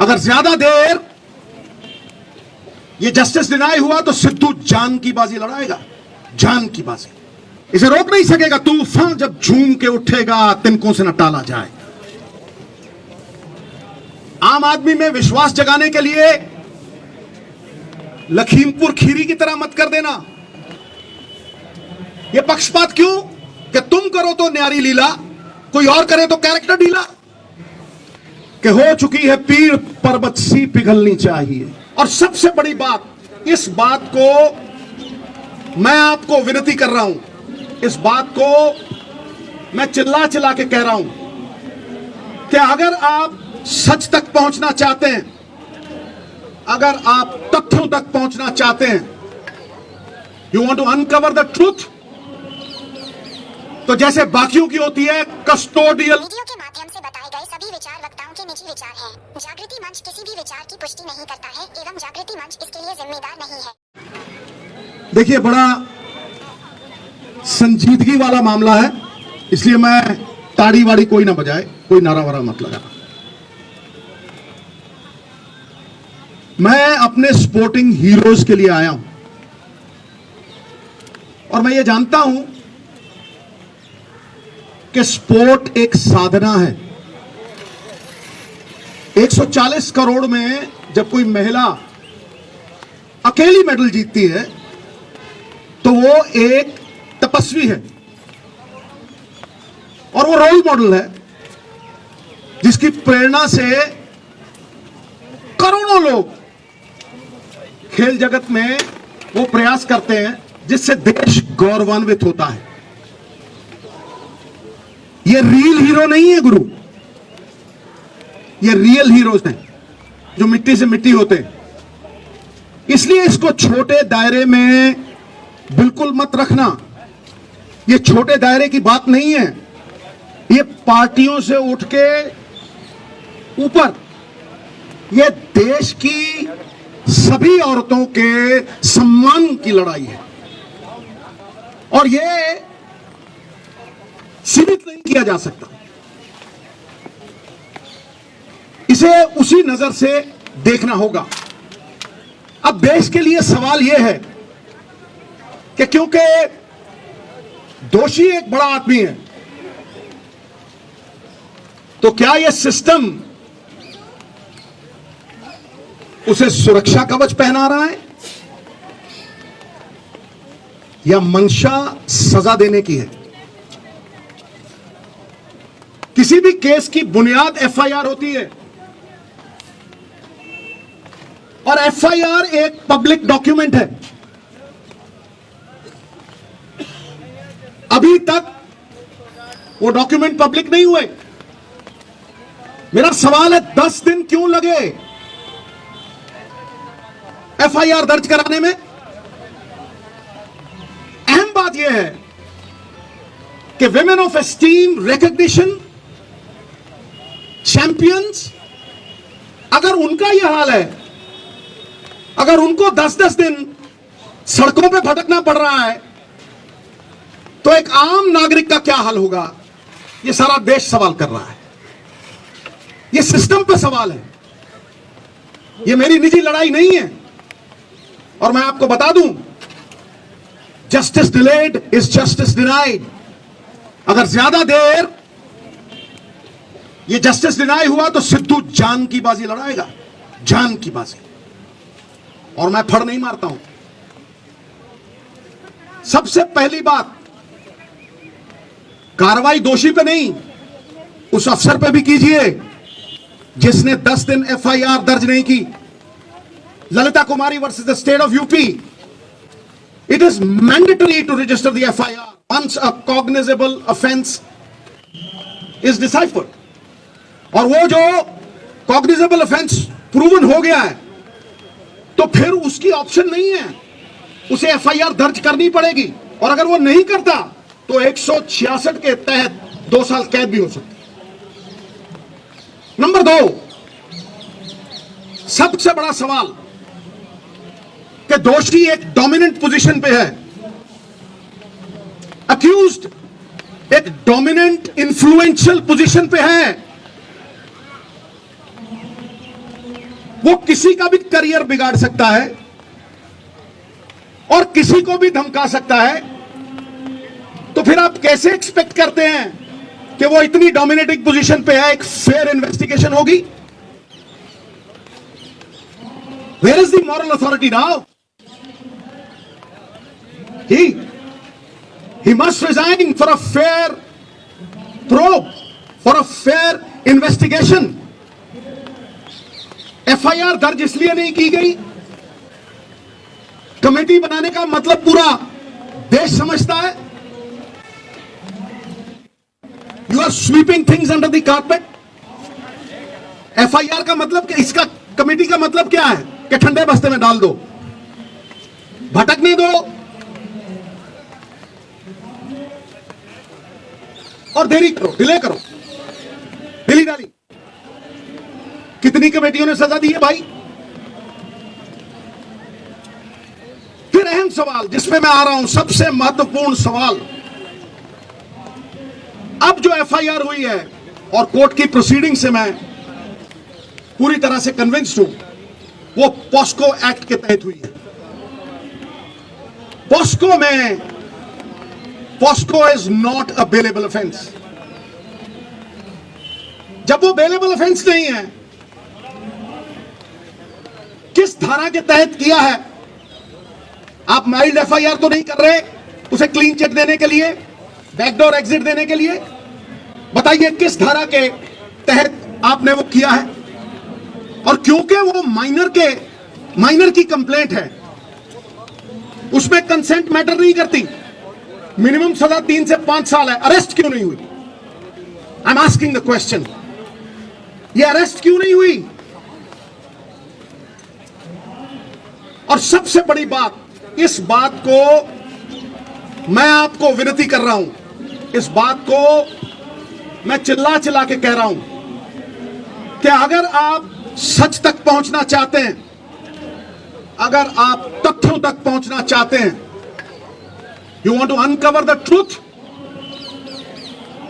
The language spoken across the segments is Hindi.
अगर ज्यादा देर ये जस्टिस डिनाई हुआ तो सिद्धू जान की बाजी लड़ाएगा, जान की बाजी। इसे रोक नहीं सकेगा तूफान जब झूम के उठेगा, तिनकों से न टाला जाए। आम आदमी में विश्वास जगाने के लिए लखीमपुर खीरी की तरह मत कर देना। यह पक्षपात क्यों कि तुम करो तो न्यारी लीला, कोई और करे तो कैरेक्टर ढीला। कि हो चुकी है पीर पर्वत सी पिघलनी चाहिए। और सबसे बड़ी बात, इस बात को मैं आपको विनती कर रहा हूं, इस बात को मैं चिल्ला चिल्ला के कह रहा हूं कि अगर आप सच तक पहुंचना चाहते हैं, अगर आप तथ्यों तक पहुंचना चाहते हैं, you want to uncover the truth, तो जैसे बाकियों की होती है कस्टोडियल। वीडियो के माध्यम से बताए गए सभी विचार वक्ताओं के निजी विचार हैं। जागृति मंच किसी भी विचार की पुष्टि नहीं करता है एवं जागृति मंच इसके लिए जिम्मेदार नहीं है। देखिए, बड़ा संजीदगी वाला मामला है, इसलिए मैं ताड़ी वाड़ी कोई ना बजाए, कोई नारा वारा मत लगा। मैं अपने स्पोर्टिंग हीरोज के लिए आया हूं और मैं ये जानता हूं कि स्पोर्ट एक साधना है। 140 करोड़ में जब कोई महिला अकेली मेडल जीतती है तो वो एक तपस्वी है और वो रोल मॉडल है जिसकी प्रेरणा से करोड़ों लोग खेल जगत में वो प्रयास करते हैं जिससे देश गौरवान्वित होता है। ये रियल हीरो नहीं है गुरु, ये रियल हीरोज हैं जो मिट्टी से मिट्टी होते हैं। इसलिए इसको छोटे दायरे में बिल्कुल मत रखना। ये छोटे दायरे की बात नहीं है, ये पार्टियों से उठ के ऊपर ये देश की सभी औरतों के सम्मान की लड़ाई है और ये सीमित नहीं किया जा सकता। इसे उसी नजर से देखना होगा। अब देश के लिए सवाल यह है कि क्योंकि दोषी एक बड़ा आदमी है, तो क्या यह सिस्टम उसे सुरक्षा कवच पहना रहा है या मंशा सजा देने की है? किसी भी केस की बुनियाद एफआईआर होती है और एफआईआर एक पब्लिक डॉक्यूमेंट है। अभी तक वो डॉक्यूमेंट पब्लिक नहीं हुए। मेरा सवाल है 10 दिन क्यों लगे एफआईआर दर्ज कराने में? अहम बात यह है कि women of esteem, recognition, champions, अगर उनका यह हाल है, अगर उनको 10-10 दिन सड़कों पे भटकना पड़ रहा है, तो एक आम नागरिक का क्या हाल होगा? यह सारा देश सवाल कर रहा है। यह सिस्टम पे सवाल है, यह मेरी निजी लड़ाई नहीं है। और मैं आपको बता दूं, justice delayed is justice denied. अगर ज्यादा देर ये जस्टिस डिनाई हुआ तो सिद्धू जान की बाजी लड़ाएगा, जान की बाजी। और मैं फड़ नहीं मारता हूं। सबसे पहली बात, कार्रवाई दोषी पे नहीं, उस अफसर पे भी कीजिए जिसने 10 दिन एफआईआर दर्ज नहीं की। Lalita Kumari versus the state of UP, it is mandatory to register the FIR once a cognizable offence is deciphered. और वो जो कॉग्निजेबल ऑफेंस प्रूवन हो गया है तो फिर उसकी ऑप्शन नहीं है, उसे एफआईआर दर्ज करनी पड़ेगी। और अगर वो नहीं करता तो 166 के तहत 2 साल कैद भी हो सकती है। नंबर 2, सबसे बड़ा सवाल कि दोषी एक डोमिनेंट पोजीशन पे है, अक्यूज्ड एक डोमिनेंट इंफ्लुएंशियल पोजीशन पे है। वो किसी का भी करियर बिगाड़ सकता है और किसी को भी धमका सकता है, तो फिर आप कैसे एक्सपेक्ट करते हैं कि वो इतनी डोमिनेटिंग पोजीशन पे है, एक फेयर इन्वेस्टिगेशन होगी? Where is the moral authority now? He must resign for a fair probe, for a fair investigation. FIR दर्ज इसलिए नहीं की गई, कमेटी बनाने का मतलब पूरा देश समझता है। You are sweeping things under the carpet. FIR का मतलब क्या? इसका कमेटी का मतलब क्या है कि ठंडे बस्ते में डाल दो, भटकने दो और देरी करो, डिले करो, ढीली डाली। कितनी कमेटियों ने सजा दी है भाई? फिर अहम सवाल जिसमें मैं आ रहा हूं, सबसे महत्वपूर्ण सवाल, अब जो FIR हुई है और कोर्ट की प्रोसीडिंग से मैं पूरी तरह से कन्विंस्ड हूं, वो पॉस्को एक्ट के तहत हुई है। पॉस्को में, POCSO is not a bailable offence. जब वो बेलेबल ऑफेंस नहीं है, किस धारा के तहत किया है? आप माइल्ड FIR तो नहीं कर रहे उसे क्लीन चिट देने के लिए, बैकडोर एग्जिट देने के लिए? बताइए किस धारा के तहत आपने वो किया है? और क्योंकि वो माइनर की कंप्लेंट है, उसमें कंसेंट मैटर नहीं करती। मिनिमम सजा 3 से 5 साल है, अरेस्ट क्यों नहीं हुई? I am asking the question, ये अरेस्ट क्यों नहीं हुई? और सबसे बड़ी बात, इस बात को मैं आपको विनती कर रहा हूं, इस बात को मैं चिल्ला चिल्ला के कह रहा हूं कि अगर आप सच तक पहुंचना चाहते हैं, अगर आप तथ्यों तक पहुंचना चाहते हैं, you want to uncover the truth,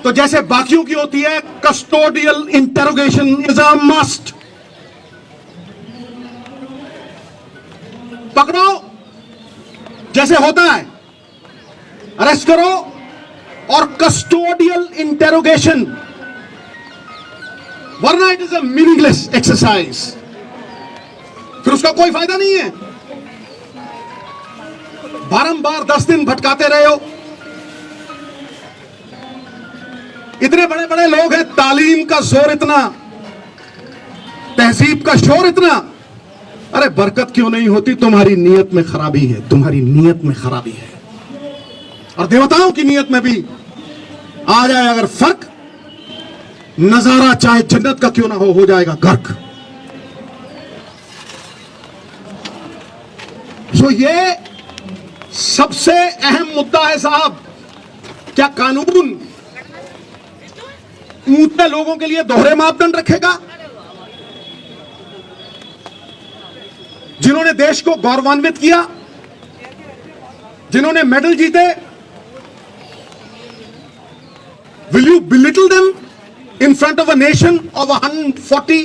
तो जैसे बाकियों की होती है, custodial interrogation is a must. पकड़ो जैसे होता है, अरेस्ट करो और कस्टोडियल इंटेरोगेशन, वरना it is a meaningless exercise, फिर उसका कोई फायदा नहीं है। बारंबार 10 दिन भटकाते रहे हो, इतने बड़े बड़े लोग हैं, तालीम का जोर इतना, तहजीब का शोर इतना, अरे बरकत क्यों नहीं होती? तुम्हारी नीयत में खराबी है, तुम्हारी नीयत में खराबी है। और देवताओं की नीयत में भी आ जाए अगर फर्क, नजारा चाहे जन्नत का क्यों ना हो जाएगा गर्क। सो ये सबसे अहम मुद्दा है साहब। क्या कानून ऊंचे लोगों के लिए दोहरे मापदंड रखेगा? जिन्होंने देश को गौरवान्वित किया, जिन्होंने मेडल जीते, will you belittle them in front of a nation of 140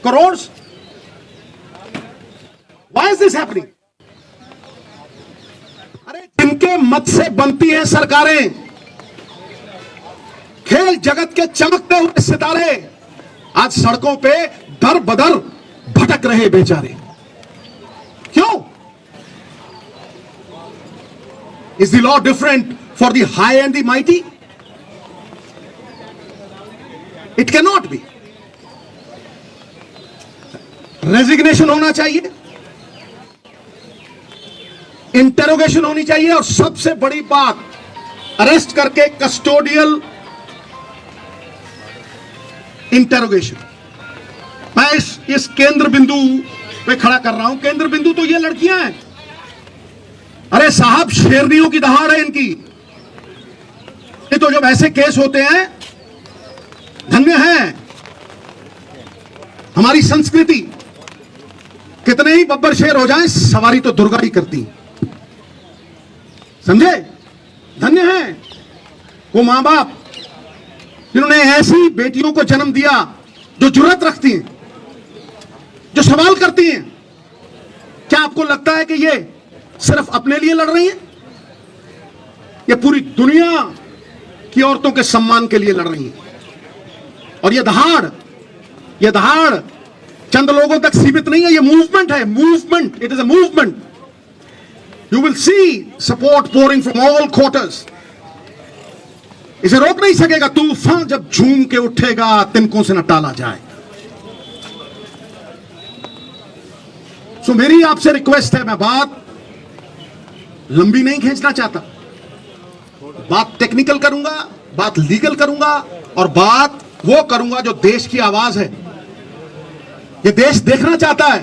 crores? Why is this happening? अरे जिनके मत से बनती हैं सरकारें, खेल जगत के चमकते हुए सितारे, आज सड़कों पे दर बदर भटक रहे बेचारे। क्यों? Is the law different for the high and the mighty? It cannot be. Resignation होना चाहिए, इंटेरोगेशन होनी चाहिए, और सबसे बड़ी बात, अरेस्ट करके कस्टोडियल इंटेरोगेशन। मैं इस केंद्र बिंदु पे खड़ा कर रहा हूं। केंद्र बिंदु तो ये लड़कियां हैं। अरे साहब, शेरनियों की दहाड़ है इनकी। ये तो जब ऐसे केस होते हैं, धन्य है हमारी संस्कृति। कितने ही बब्बर शेर हो जाएं, सवारी तो दुर्गा ही करती, समझे? धन्य है वो मां बाप जिन्होंने ऐसी बेटियों को जन्म दिया जो जुर्रत रखती हैं, जो सवाल करती हैं, क्या आपको लगता है कि ये सिर्फ अपने लिए लड़ रही हैं? ये पूरी दुनिया की औरतों के सम्मान के लिए लड़ रही हैं। और ये दहाड़ चंद लोगों तक सीमित नहीं है, ये मूवमेंट है, movement, it is a movement. You will see support pouring from all quarters. इसे रोक नहीं सकेगा तूफान, जब झूम के उठेगा तिनकों से न टाला जाए। सो मेरी आपसे रिक्वेस्ट है, मैं बात लंबी नहीं खींचना चाहता, बात टेक्निकल करूंगा, बात लीगल करूंगा, और बात वो करूंगा जो देश की आवाज है। ये देश देखना चाहता है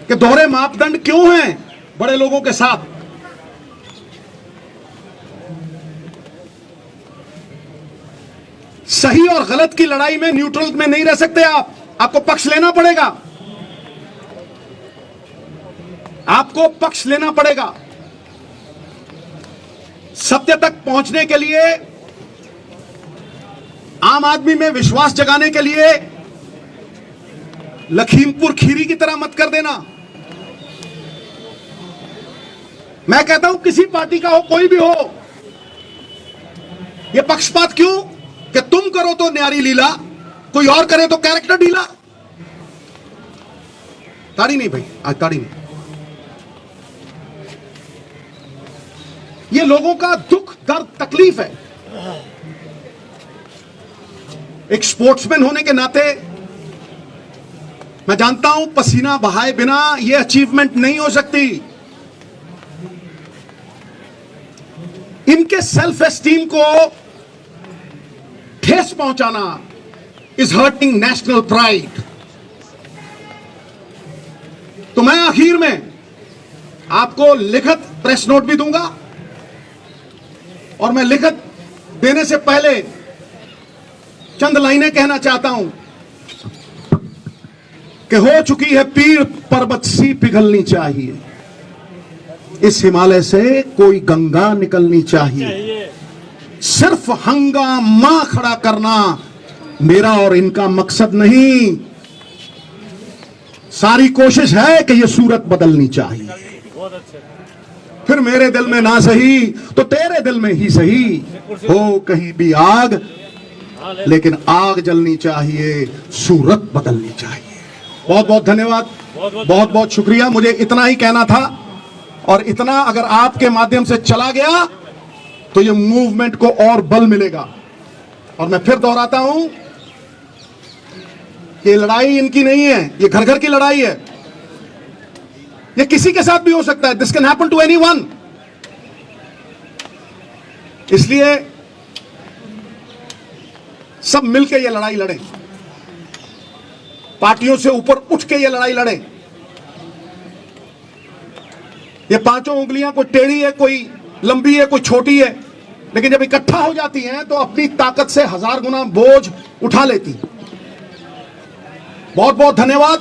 कि दोहरे मापदंड क्यों हैं बड़े लोगों के साथ। सही और गलत की लड़ाई में न्यूट्रल में नहीं रह सकते आप, आपको पक्ष लेना पड़ेगा, आपको पक्ष लेना पड़ेगा। सत्य तक पहुंचने के लिए, आम आदमी में विश्वास जगाने के लिए लखीमपुर खीरी की तरह मत कर देना। मैं कहता हूं किसी पार्टी का हो, कोई भी हो, यह पक्षपात क्यों कि तुम करो तो न्यारी लीला, कोई और करे तो कैरेक्टर ढीला। ताड़ी नहीं भाई, आज ताड़ी नहीं। ये लोगों का दुख, दर्द, तकलीफ है। एक स्पोर्ट्समैन होने के नाते मैं जानता हूं पसीना बहाए बिना यह अचीवमेंट नहीं हो सकती। इनके सेल्फ एस्टीम को ठेस पहुंचाना इज हर्टिंग नेशनल प्राइड। तो मैं आखिर में आपको लिखित प्रेस नोट भी दूंगा, और मैं लिखित देने से पहले चंद लाइनें कहना चाहता हूं कि हो चुकी है पीर पर्वत सी पिघलनी चाहिए, इस हिमालय से कोई गंगा निकलनी चाहिए। सिर्फ हंगामा खड़ा करना मेरा और इनका मकसद नहीं, सारी कोशिश है कि यह सूरत बदलनी चाहिए। फिर मेरे दिल में ना सही तो तेरे दिल में ही सही, हो कहीं भी आग लेकिन आग जलनी चाहिए, सूरत बदलनी चाहिए। बहुत बहुत धन्यवाद, बहुत बहुत शुक्रिया। मुझे इतना ही कहना था, और इतना अगर आपके माध्यम से चला गया तो ये मूवमेंट को और बल मिलेगा। और मैं फिर दोहराता हूं, ये लड़ाई इनकी नहीं है, ये घर घर की लड़ाई है। ये किसी के साथ भी हो सकता है, this can happen to anyone. इसलिए सब मिलकर ये लड़ाई लड़ें, पार्टियों से ऊपर उठ के ये लड़ाई लड़ें। ये पांचों उंगलियां कोई टेढ़ी है, कोई लंबी है, कोई छोटी है, लेकिन जब इकट्ठा हो जाती हैं तो अपनी ताकत से 1000 गुना बोझ उठा लेती। बहुत बहुत धन्यवाद।